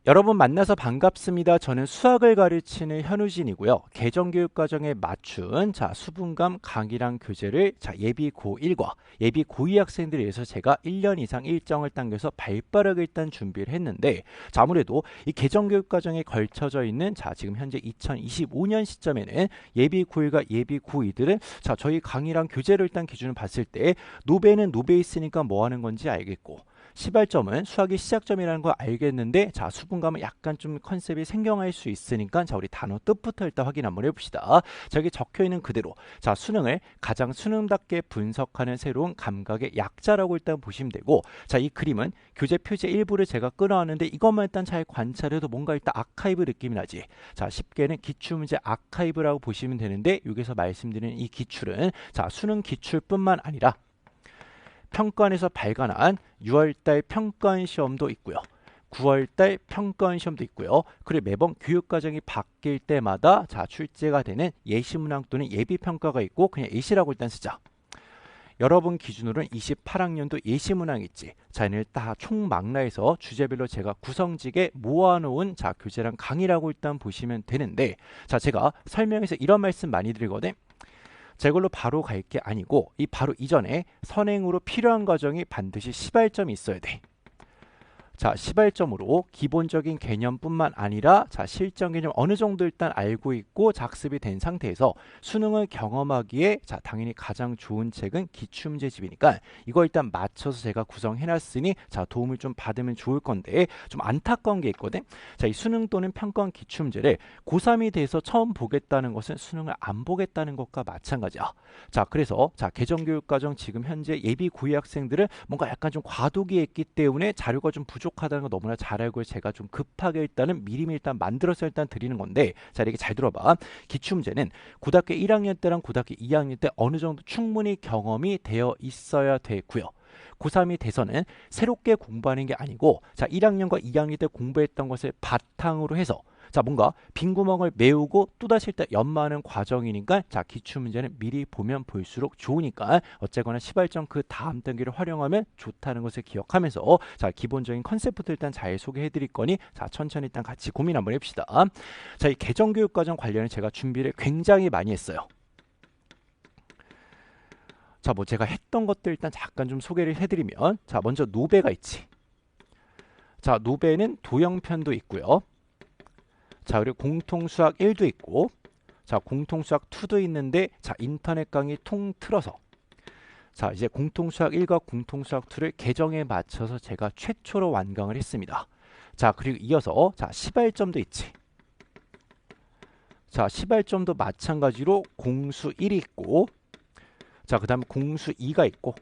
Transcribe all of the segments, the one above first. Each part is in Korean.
여러분 만나서 반갑습니다. 저는 수학을 가르치는 현우진이고요. 개정교육과정에 맞춘 수분감 강의랑 교재를 예비 고1과 예비 고2 학생들을 위해서 제가 1년 이상 일정을 당겨서 발빠르게 일단 준비를 했는데 아무래도 이 개정교육과정에 걸쳐져 있는 지금 현재 2025년 시점에는 예비 고1과 예비 고2들은 저희 강의랑 교재를 일단 기준을 봤을 때 노베는 노베 있으니까 뭐 하는 건지 알겠고 시발점은 수학의 시작점이라는 걸 알겠는데 수분감은 약간 좀 컨셉이 생경할 수 있으니까 우리 단어 뜻부터 일단 확인 한번 해봅시다. 여기 적혀있는 그대로 수능을 가장 수능답게 분석하는 새로운 감각의 약자라고 일단 보시면 되고 이 그림은 교재 표지 일부를 제가 끌어왔는데 이것만 일단 잘 관찰해도 뭔가 일단 아카이브 느낌이 나지. 쉽게는 기출문제 아카이브라고 보시면 되는데 여기서 말씀드리는 이 기출은 수능 기출뿐만 아니라 평가원에서 발간한 6월달 평가원 시험도 있고요. 9월달 평가원 시험도 있고요. 그리고 매번 교육과정이 바뀔 때마다 출제가 되는 예시문항 또는 예비평가가 있고 그냥 예시라고 일단 쓰자. 여러분 기준으로는 28학년도 예시문항 있지. 얘는 다 총망라해서 주제별로 제가 구성지게 모아놓은 교재랑 강의라고 일단 보시면 되는데 제가 설명에서 이런 말씀 많이 드리거든. 이걸로 바로 갈 게 아니고 이 바로 이전에 선행으로 필요한 과정이 반드시 시발점이 있어야 돼. 시발점으로 기본적인 개념뿐만 아니라 실전 개념 어느 정도 일단 알고 있고 작습이 된 상태에서 수능을 경험하기에 당연히 가장 좋은 책은 기출문제집이니까 이거 일단 맞춰서 제가 구성해놨으니 도움을 좀 받으면 좋을 건데 좀 안타까운 게 있거든. 이 수능 또는 평가원 기출문제를 고3이 돼서 처음 보겠다는 것은 수능을 안 보겠다는 것과 마찬가지야. 그래서 개정교육과정 지금 현재 예비 고2 학생들은 뭔가 약간 좀 과도기에 있기 때문에 자료가 좀 부족하다는 거 너무나 잘 알고 제가 좀 급하게 일단은 미리미리 일단 만들어서 일단 드리는 건데 이렇게 잘 들어봐. 기출문제는 고등학교 1학년 때랑 고등학교 2학년 때 어느 정도 충분히 경험이 되어 있어야 되고요. 고3이 돼서는 새롭게 공부하는 게 아니고 1학년과 2학년 때 공부했던 것을 바탕으로 해서 뭔가 빈 구멍을 메우고 또다시 일단 연마하는 과정이니까 기출문제는 미리 보면 볼수록 좋으니까 어쨌거나 시발점 그 다음 단계를 활용하면 좋다는 것을 기억하면서 기본적인 컨셉부터 일단 잘 소개해 드릴 거니 천천히 일단 같이 고민 한번 해봅시다. 이 개정교육과정 관련해 제가 준비를 굉장히 많이 했어요. 뭐 제가 했던 것들 일단 잠깐 좀 소개를 해드리면 먼저 노베가 있지. 노베는 도형편도 있고요. 그리고 공통수학 1도 있고 공통수학 2도 있는데 인터넷 강의 통틀어서 이제 공통수학 1과 공통수학 2를 개정에 맞춰서 제가 최초로 완강을 했습니다. 그리고 이어서 시발점도 있지. 시발점도 마찬가지로 공수 1이 있고 그 다음에 공수 2가 있고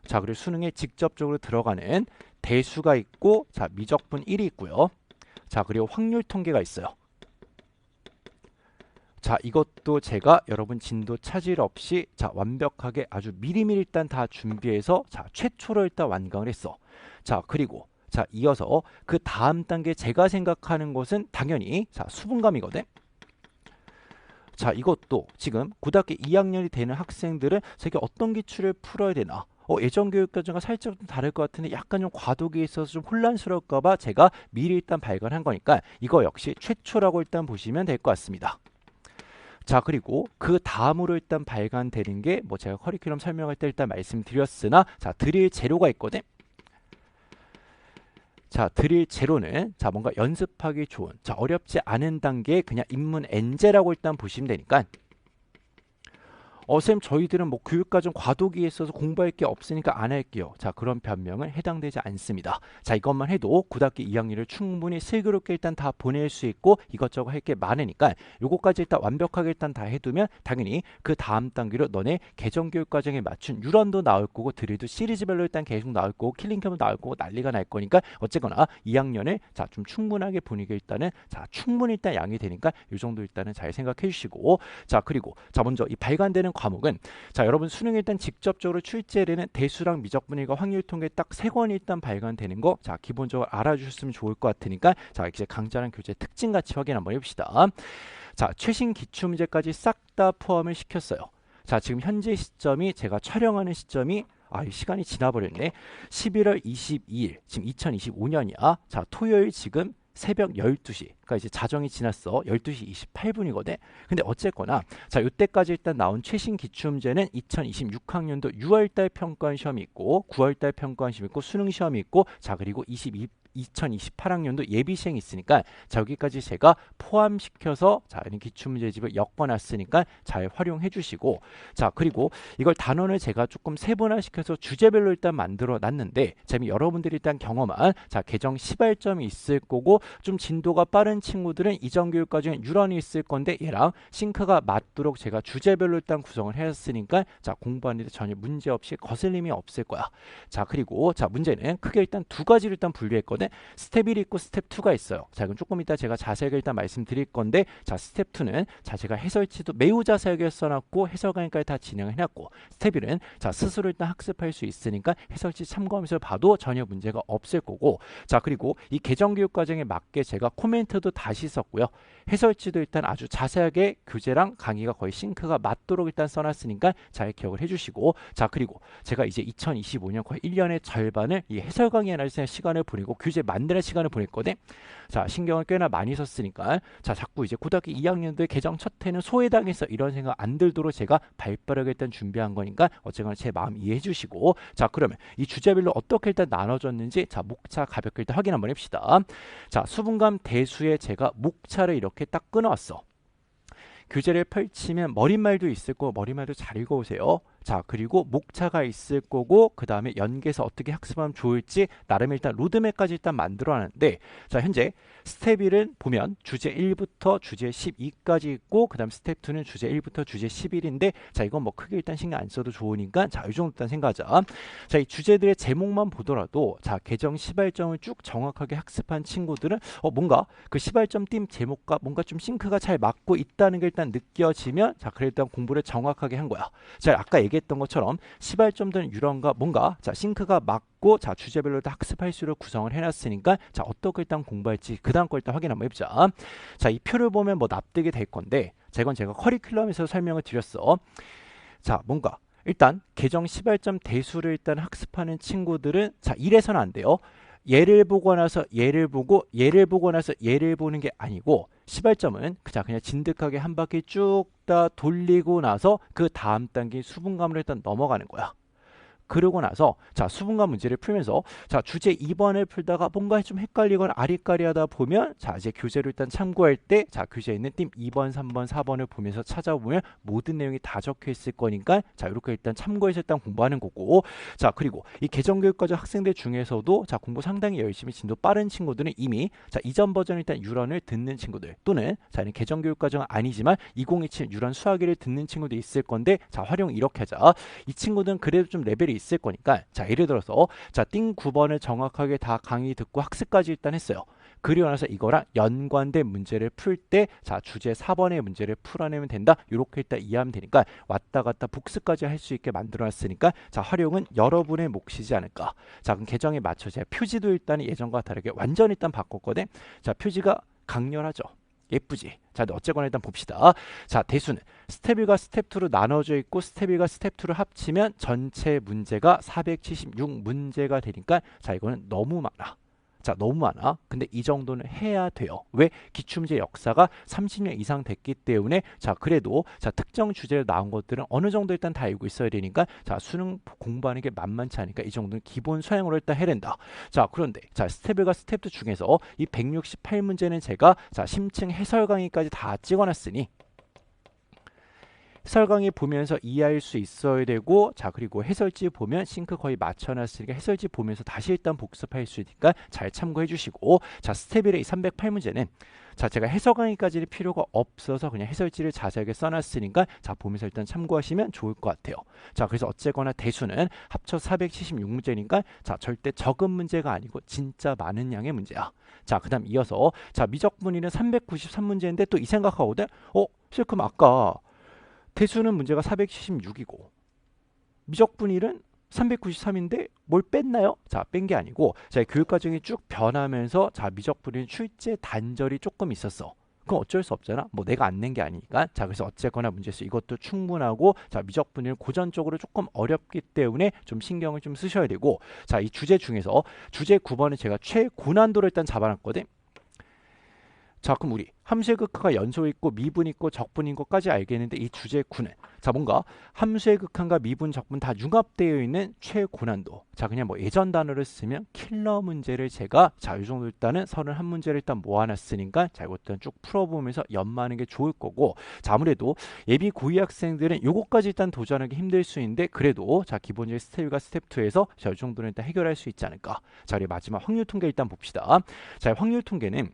그리고 수능에 직접적으로 들어가는 대수가 있고 미적분 1이 있고요. 그리고 확률 통계가 있어요. 이것도 제가 여러분 진도 차질 없이 완벽하게 아주 미리미리 일단 다 준비해서 최초로 일단 완강을 했어. 그리고 이어서 그 다음 단계 제가 생각하는 것은 당연히 수분감이거든. 이것도 지금 고등학교 2학년이 되는 학생들은 저게 어떤 기출을 풀어야 되나 예전 교육과정과 살짝 좀 다를 것 같은데 약간 좀 과도기에 있어서 좀 혼란스러울까봐 제가 미리 일단 발견한 거니까 이거 역시 최초라고 일단 보시면 될 것 같습니다. 그리고 그 다음으로 일단 발간되는 게 제가 커리큘럼 설명할 때 일단 말씀드렸으나 드릴 재료가 있거든. 드릴 재료는 뭔가 연습하기 좋은 어렵지 않은 단계의 그냥 인문 엔제라고 일단 보시면 되니까 쌤 저희들은 교육과정 과도기에 있어서 공부할 게 없으니까 안 할게요. 그런 변명은 해당되지 않습니다. 이것만 해도 고등학교 2학년을 충분히 슬기롭게 일단 다 보낼 수 있고 이것저것 할 게 많으니까 요거까지 일단 완벽하게 일단 다 해두면 당연히 그 다음 단계로 너네 개정교육과정에 맞춘 유런도 나올 거고 드릴도 시리즈별로 일단 계속 나올 거고 킬링캠도 나올 거고 난리가 날 거니까 어쨌거나 2학년을 좀 충분하게 보내게 일단은 충분히 일단 양이 되니까 요 정도 일단은 잘 생각해 주시고 그리고 먼저 이 발간되는 과목은 여러분 수능에 일단 직접적으로 출제되는 대수랑 미적분일과 확률 통계 딱 3권이 일단 발간되는 거 기본적으로 알아주셨으면 좋을 것 같으니까 이제 강좌랑 교재 특징 같이 확인 한번 해봅시다. 최신 기출문제까지 싹 다 포함을 시켰어요. 지금 현재 시점이 제가 촬영하는 시점이 시간이 지나버렸네. 11월 22일 지금 2025년이야. 토요일 지금 새벽 12시. 그러니까 이제 자정이 지났어. 12시 28분이거든. 근데 어쨌거나 자, 이때까지 일단 나온 최신 기출문제는 2026학년도 6월달 평가원 시험이 있고 9월달 평가원 시험이 있고 수능 시험이 있고 자, 그리고 2028학년도 예비시행이 있으니까 자, 여기까지 제가 포함시켜서 자, 이런 기출문제집을 엮어놨으니까 잘 활용해 주시고 자, 그리고 이걸 단원을 제가 조금 세분화시켜서 주제별로 일단 만들어 놨는데 자, 여러분들이 일단 경험한 자, 개정 시발점이 있을 거고 좀 진도가 빠른 친구들은 이전 교육과정에 유런이 있을 건데 얘랑 싱크가 맞도록 제가 주제별로 일단 구성을 했으니까 자, 공부하는데 전혀 문제 없이 거슬림이 없을 거야. 자, 그리고 자, 문제는 크게 일단 두 가지를 일단 분류했거든. 스텝 1이 있고 스텝 2가 있어요. 자, 그럼 조금 이따 제가 자세하게 일단 말씀드릴 건데 자, 스텝 2는 자, 제가 해설지도 매우 자세하게 써놨고 해설 강의까지 다 진행을 해놨고 스텝 1은 자, 스스로 일단 학습할 수 있으니까 해설지 참고하면서 봐도 전혀 문제가 없을 거고 자, 그리고 이 개정교육 과정에 맞게 제가 코멘트도 다시 썼고요. 해설지도 일단 아주 자세하게 교재랑 강의가 거의 싱크가 맞도록 일단 써놨으니까 잘 기억을 해주시고 자, 그리고 제가 이제 2025년 거의 1년의 절반을 이 해설 강의 하나를 시간을 보내고 교재 만드는 시간을 보냈거든. 자, 신경을 꽤나 많이 썼으니까 자, 자꾸 이제 고등학교 2학년도의 개정 첫 해는 소외당해서 이런 생각 안 들도록 제가 발빠르게 일단 준비한 거니까 어쨌거나 제 마음 이해해 주시고 자, 그러면 이 주제별로 어떻게 일단 나눠졌는지 자, 목차 가볍게 일단 확인 한번 해봅시다. 자, 수분감 대수에 제가 목차를 이렇게 딱 끊어왔어. 교재를 펼치면 머릿말도 있을 거고 머릿말도 잘 읽어오세요. 자, 그리고 목차가 있을 거고 그 다음에 연계해서 어떻게 학습하면 좋을지 나름 일단 로드맵까지 일단 만들어놨는데 자, 현재 스텝 1은 보면 주제 1부터 주제 12까지 있고 그 다음 스텝 2는 주제 1부터 주제 11인데 자, 이건 뭐 크게 일단 신경 안 써도 좋으니까 자, 이 정도 일단 생각하자. 자, 이 주제들의 제목만 보더라도 자, 개정 시발점을 쭉 정확하게 학습한 친구들은 뭔가 그 시발점 띵 제목과 뭔가 좀 싱크가 잘 맞고 있다는 게 일단 느껴지면 자, 그래 일단 공부를 정확하게 한 거야. 자, 아까 얘기했던 것처럼 시발점들은 유런과 뭔가 자, 싱크가 맞고 자, 주제별로 다 학습할 수 있도록 구성을 해놨으니까 자, 어떻게 일단 공부할지 그 다음 거 일단 확인 한번 해보자. 자, 이 표를 보면 뭐 납득이 될 건데 자, 이건 제가 커리큘럼에서 설명을 드렸어. 자, 뭔가 일단 개정 시발점 대수를 일단 학습하는 친구들은 자, 이래서는 안 돼요. 얘를 보고 나서 얘를 보고 얘를 보고 나서 얘를 보는 게 아니고 시발점은 그냥 진득하게 한 바퀴 쭉 다 돌리고 나서 그 다음 단계 수분감으로 일단 넘어가는 거야. 그러고 나서 자, 수분감 문제를 풀면서 자, 주제 2번을 풀다가 뭔가 좀 헷갈리거나 아리까리하다 보면 자, 이제 교재를 일단 참고할 때 자, 교재에 있는 띵 2번, 3번, 4번을 보면서 찾아보면 모든 내용이 다 적혀 있을 거니까 자, 이렇게 일단 참고해서 일단 공부하는 거고 자, 그리고 이 개정교육과정 학생들 중에서도 자, 공부 상당히 열심히 진도 빠른 친구들은 이미 자, 이전 버전 일단 유런을 듣는 친구들 또는 자, 개정교육과정은 아니지만 2027 유런 수학일을 듣는 친구도 있을 건데 자, 활용 이렇게 하자. 이 친구들은 그래도 좀 레벨이 있을 거니까 자, 예를 들어서 자, 띵 9번을 정확하게 다 강의 듣고 학습까지 일단 했어요. 그리고 나서 이거랑 연관된 문제를 풀 때 자, 주제 4번의 문제를 풀어내면 된다. 이렇게 일단 이해하면 되니까 왔다 갔다 복습까지 할 수 있게 만들어놨으니까 자, 활용은 여러분의 몫이지 않을까. 자, 그럼 개정에 맞춰 제가 표지도 일단 예전과 다르게 완전 일단 바꿨거든. 자, 표지가 강렬하죠. 예쁘지? 자, 어쨌거나 일단 봅시다. 자, 대수는 스텝 1과 스텝 2로 나눠져 있고 스텝 1과 스텝 2를 합치면 전체 문제가 476문제가 되니까 자, 이거는 너무 많아. 자, 너무 많아. 근데 이 정도는 해야 돼요. 왜? 기출문제 역사가 30년 이상 됐기 때문에 자, 그래도 자, 특정 주제로 나온 것들은 어느 정도 일단 다 알고 있어야 되니까 자, 수능 공부하는 게 만만치 않으니까 이 정도는 기본 소양으로 일단 해야 된다. 자, 그런데 자, 스텝 1과 스텝 2 중에서 이 168문제는 제가 자, 심층 해설 강의까지 다 찍어놨으니 해설 강의 보면서 이해할 수 있어야 되고 자, 그리고 해설지 보면 싱크 거의 맞춰놨으니까 해설지 보면서 다시 일단 복습할 수 있으니까 잘 참고해 주시고 자, 스텝 1의 이 308문제는 자, 제가 해설 강의까지는 필요가 없어서 그냥 해설지를 자세하게 써놨으니까 자, 보면서 일단 참고하시면 좋을 것 같아요. 자, 그래서 어쨌거나 대수는 합쳐 476문제니까 자, 절대 적은 문제가 아니고 진짜 많은 양의 문제야. 자, 그 다음 이어서 자, 미적분위는 393문제인데 또 이 생각하거든. 그럼 아까 대수는 문제가 476이고 미적분위는 393인데 뭘 뺐나요? 자, 뺀 게 아니고 자, 교육과정이 쭉 변하면서 자, 미적분위는 출제 단절이 조금 있었어. 그럼 어쩔 수 없잖아. 뭐 내가 안 낸 게 아니니까. 자, 그래서 어쨌거나 문제수 이것도 충분하고 자, 미적분위는 고전적으로 조금 어렵기 때문에 좀 신경을 좀 쓰셔야 되고 자, 이 주제 중에서 주제 9번은 제가 최고난도를 일단 잡아놨거든. 자, 그럼 우리 함수의 극한과 연소 있고 미분 있고 적분인 것까지 알겠는데 이 주제 9는 자, 뭔가 함수의 극한과 미분, 적분 다 융합되어 있는 최고난도. 자, 그냥 뭐 예전 단어를 쓰면 킬러 문제를 제가 자, 이 정도 일단은 31문제를 일단 모아놨으니까 자, 이거 일단 쭉 풀어보면서 연마하는 게 좋을 거고, 자, 아무래도 예비 고2 학생들은 요거까지 일단 도전하기 힘들 수 있는데 그래도 자, 기본적인 스텝 1과 스텝 2에서 자, 이 정도는 일단 해결할 수 있지 않을까. 자, 우리 마지막 확률 통계 일단 봅시다. 자, 확률 통계는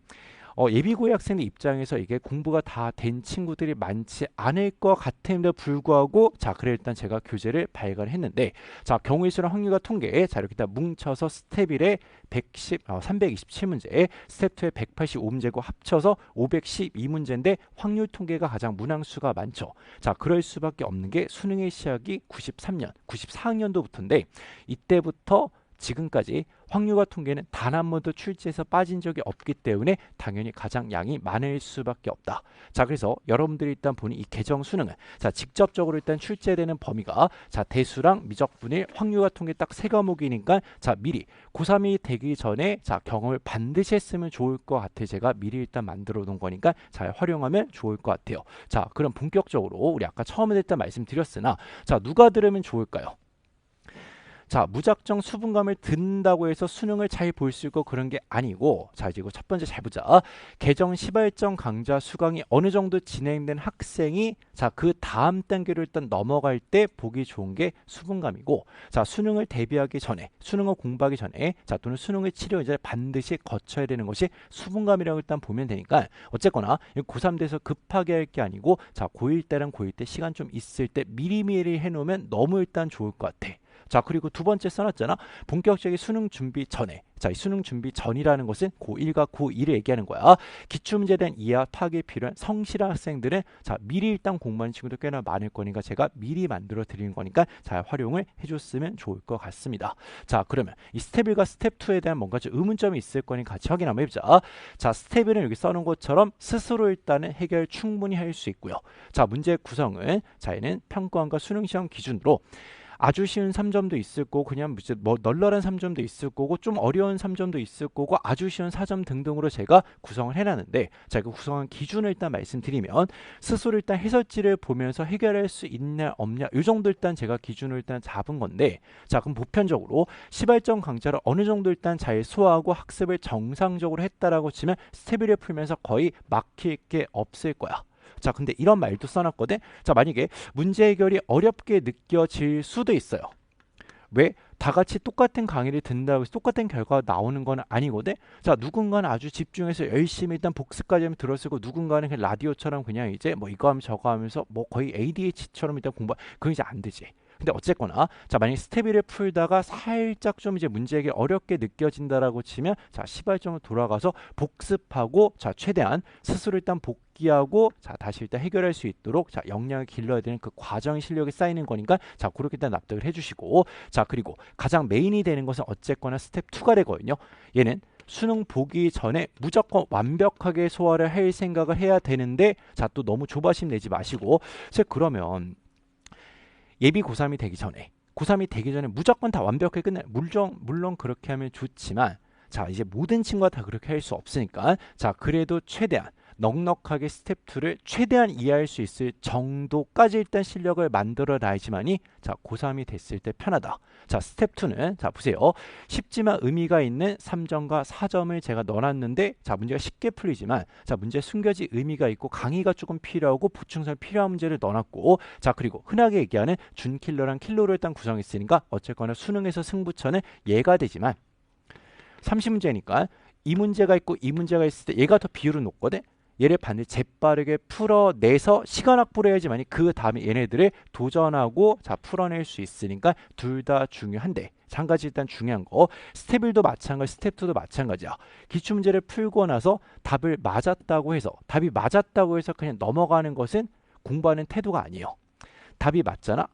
예비고의 학생의 입장에서 이게 공부가 다 된 친구들이 많지 않을 것 같음에도 불구하고 자, 그래 일단 제가 교재를 발간했는데 자, 경우의 수랑 확률과 통계 자, 이렇게 다 뭉쳐서 스텝 1에 327문제, 스텝 2에 185문제고 합쳐서 512문제인데 확률 통계가 가장 문항수가 많죠. 자, 그럴 수밖에 없는 게 수능의 시작이 93년, 94학년도부터인데 이때부터 지금까지 확률과 통계는 단 한 번도 출제에서 빠진 적이 없기 때문에 당연히 가장 양이 많을 수밖에 없다. 자, 그래서 여러분들이 일단 보니 이 개정 수능은 자, 직접적으로 일단 출제되는 범위가 자, 대수랑 미적분일, 확률과 통계 딱 세 과목이니까 자, 미리 고3이 되기 전에 자, 경험을 반드시 했으면 좋을 것 같아. 제가 미리 일단 만들어 놓은 거니까 잘 활용하면 좋을 것 같아요. 자, 그럼 본격적으로 우리 아까 처음에 일단 말씀드렸으나 자, 누가 들으면 좋을까요? 자, 무작정 수분감을 든다고 해서 수능을 잘 볼 수 있고 그런 게 아니고 자, 이제 이거 첫 번째 잘 보자. 개정 시발점 강좌 수강이 어느 정도 진행된 학생이 자, 그 다음 단계로 일단 넘어갈 때 보기 좋은 게 수분감이고 자, 수능을 대비하기 전에 수능을 공부하기 전에 자, 또는 수능을 치료 이제 반드시 거쳐야 되는 것이 수분감이라고 일단 보면 되니까 어쨌거나 고3 돼서 급하게 할 게 아니고 자, 고1 때랑 고2 때 시간 좀 있을 때 미리미리 해놓으면 너무 일단 좋을 것 같아. 자, 그리고 두 번째 써놨잖아. 본격적인 수능 준비 전에. 자, 이 수능 준비 전이라는 것은 고1과 고2를 얘기하는 거야. 기출문제에 대한 이해와 파악이 필요한 성실한 학생들은 자, 미리 일단 공부하는 친구도 꽤나 많을 거니까 제가 미리 만들어 드리는 거니까 잘 활용을 해줬으면 좋을 것 같습니다. 자, 그러면 이 스텝 1과 스텝 2에 대한 뭔가 좀 의문점이 있을 거니까 같이 확인 한번 해보자. 자, 스텝 1은 여기 써놓은 것처럼 스스로 일단은 해결 충분히 할 수 있고요. 자, 문제 구성은 자, 얘는 평가원과 수능시험 기준으로 아주 쉬운 3점도 있을 거고 그냥 뭐 널널한 3점도 있을 거고 좀 어려운 3점도 있을 거고 아주 쉬운 4점 등등으로 제가 구성을 해놨는데 자, 그 구성한 기준을 일단 말씀드리면 스스로 일단 해설지를 보면서 해결할 수 있냐 없냐 이 정도 일단 제가 기준을 일단 잡은 건데 자, 그럼 보편적으로 시발점 강좌를 어느 정도 일단 잘 소화하고 학습을 정상적으로 했다라고 치면 스텝 1을 풀면서 거의 막힐 게 없을 거야. 자, 근데 이런 말도 써놨거든. 자, 만약에 문제 해결이 어렵게 느껴질 수도 있어요. 왜? 다 같이 똑같은 강의를 듣는다고 해서 똑같은 결과가 나오는 건 아니거든. 자, 누군가는 아주 집중해서 열심히 일단 복습까지 하면 들었고 누군가는 그냥 라디오처럼 그냥 이제 뭐 이거 하면 저거 하면서 뭐 거의 ADHD처럼 일단 그건 이제 안 되지. 근데 어쨌거나 자, 만약 스텝 1을 풀다가 살짝 좀 이제 문제가 어렵게 느껴진다라고 치면 자, 시발점을 돌아가서 복습하고 자, 최대한 스스로 일단 복귀하고 자, 다시 일단 해결할 수 있도록 자, 역량을 길러야 되는 그 과정 실력이 쌓이는 거니까 자, 그렇게 일단 납득을 해주시고 자, 그리고 가장 메인이 되는 것은 어쨌거나 스텝 2가 되거든요. 얘는 수능 보기 전에 무조건 완벽하게 소화를 할 생각을 해야 되는데 자, 또 너무 조바심 내지 마시고 그러면 예비 고3이 되기 전에 고3이 되기 전에 무조건 다 완벽하게 끝내 물론 그렇게 하면 좋지만 자, 이제 모든 친구가 다 그렇게 할 수 없으니까 자, 그래도 최대한 넉넉하게 스텝 2를 최대한 이해할 수 있을 정도까지 일단 실력을 만들어 놔야지만이 자, 고3이 됐을 때 편하다. 자, 스텝 2는 자, 보세요. 쉽지만 의미가 있는 3점과 4점을 제가 넣어놨는데 자, 문제가 쉽게 풀리지만 자, 문제 숨겨진 의미가 있고 강의가 조금 필요하고 보충설 필요한 문제를 넣어놨고 자, 그리고 흔하게 얘기하는 준킬러랑 킬러를 일단 구성했으니까 어쨌거나 수능에서 승부처는 얘가 되지만 30문제니까 이 문제가 있고 이 문제가 있을 때 얘가 더 비율은 높거든. 얘를 반드시 재빠르게 풀어내서 시간 확보를 해야지만이 그 다음에 얘네들을 도전하고 자, 풀어낼 수 있으니까 둘 다 중요한데 한 가지 일단 중요한 거 스텝 1도 마찬가지 스텝 2도 마찬가지야. 기출문제를 풀고 나서 답이 맞았다고 해서 그냥 넘어가는 것은 공부하는 태도가 아니에요. 답이 맞잖아.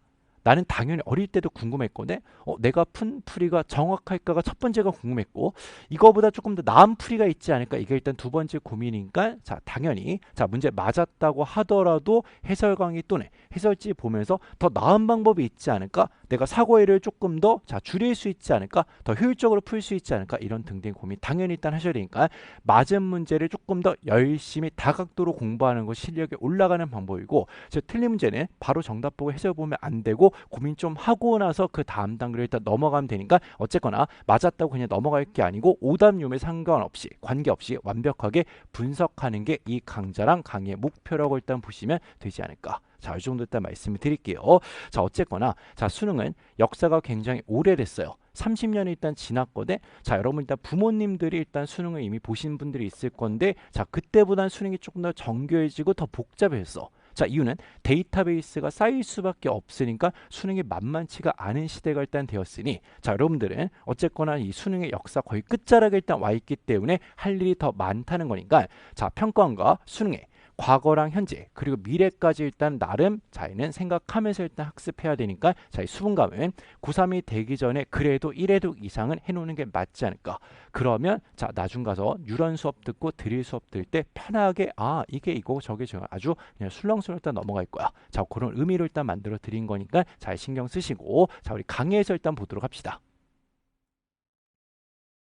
나는 당연히 어릴 때도 궁금했거든. 내가 푼 풀이가 정확할까가 첫 번째가 궁금했고 이거보다 조금 더 나은 풀이가 있지 않을까 이게 일단 두 번째 고민이니까 자, 당연히 자, 문제 맞았다고 하더라도 해설 강의 또는 해설지 보면서 더 나은 방법이 있지 않을까 내가 사고율을 조금 더 줄일 수 있지 않을까, 더 효율적으로 풀 수 있지 않을까, 이런 등등 고민 당연히 일단 하셔야 되니까 맞은 문제를 조금 더 열심히 다각도로 공부하는 것이 실력이 올라가는 방법이고, 틀린 문제는 바로 정답 보고 해석해 보면 안 되고 고민 좀 하고 나서 그 다음 단계를 일단 넘어가면 되니까, 어쨌거나 맞았다고 그냥 넘어갈 게 아니고 오답률에 상관없이 관계없이 완벽하게 분석하는 게 이 강좌랑 강의의 목표라고 일단 보시면 되지 않을까. 자, 이 정도 일단 말씀을 드릴게요. 자, 어쨌거나 수능은 역사가 굉장히 오래됐어요. 30년이 일단 지났거든. 자, 여러분 일단 부모님들이 일단 수능을 이미 보신 분들이 있을 건데, 그때보다는 수능이 조금 더 정교해지고 더 복잡해졌어. 자, 이유는 데이터베이스가 쌓일 수밖에 없으니까 수능이 만만치가 않은 시대가 일단 되었으니, 여러분들은 어쨌거나 이 수능의 역사 거의 끝자락에 일단 와 있기 때문에 할 일이 더 많다는 거니까, 평가원과 수능의 과거랑 현재 그리고 미래까지 일단 나름 자기는 생각하면서 일단 학습해야 되니까, 이 수분감은 고3이 되기 전에 그래도 1회독 이상은 해놓는 게 맞지 않을까. 그러면 나중 가서 유런 수업 듣고 드릴 수업 들 때 편하게 이게 이거 저게 저 아주 그냥 술렁술렁 일단 넘어갈 거야. 그런 의미로 일단 만들어 드린 거니까 잘 신경 쓰시고, 우리 강의에서 일단 보도록 합시다.